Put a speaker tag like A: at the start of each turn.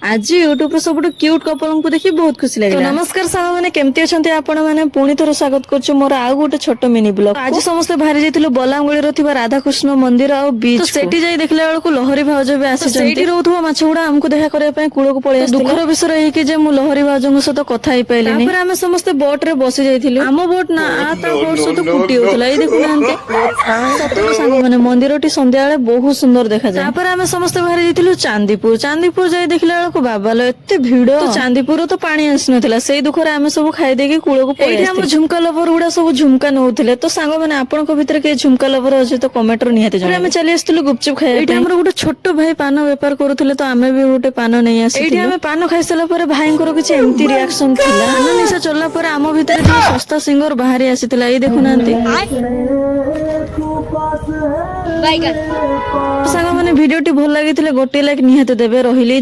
A: आज यूट्यूब सब cute couple को देखी बहुत खुशी लगे। नमस्कार साग मैंने केमती अच्छा आपण मैंने पुणी थर स्वागत कर मोर आउ गोटे छोट मिनी ब्लॉग। आज समस्त बाहरी जाइए बलांगुड़ी राधा कृष्ण मंदिर और बीच सेठी जाई देखला बेलू लहरी भाउज भी आसी रोथुवा माछ गुड़ा आमको देखा करने कूल को पड़े दुखर विषय है कि लहरी भाउज सहित कथा ही पाइलिनी। आम समस्ते बोट रे बसी जाइथिलु। आम बोट ना बोट सहित कुटी होतला ए देखुनांते सांग माने मंदिरटी संध्या बेले बहुत सुंदर देखा जाए। तापर आम समस्ते बाहरी जाइथिलु चांदीपुर। चांदीपुर जाई देखला बेलू बाबा लो एते भिड़ तो चांदीपुर तो पानी आसी नथिला सेई दुखर आम सब खाई देके कूल को पड़े हम झुमका लवर गुड़ा सब झुमका नउथिले। तो सांग माने आपन को भीतर के झुमका लवर अछि तो कमेंट रो निहाते जणे। आमे चली आस्तिलु गुपचुप खाइ। एठी हमर गुटे छोट भाई पान व्यापार करूथिले तो आमे भी गुटे पान नै आसी। एठी आमे पान खाइ सला पर भाई को किछ एम्ति रिएक्शन थिला। पान निशा चलला पर आम भीतर जे सस्ता सिंगर बाहरी आसीथिला ए देखुनांती। सांग माने वीडियोटी भल लागिथिले गोटे लाइक निहाते देबे। रहिली।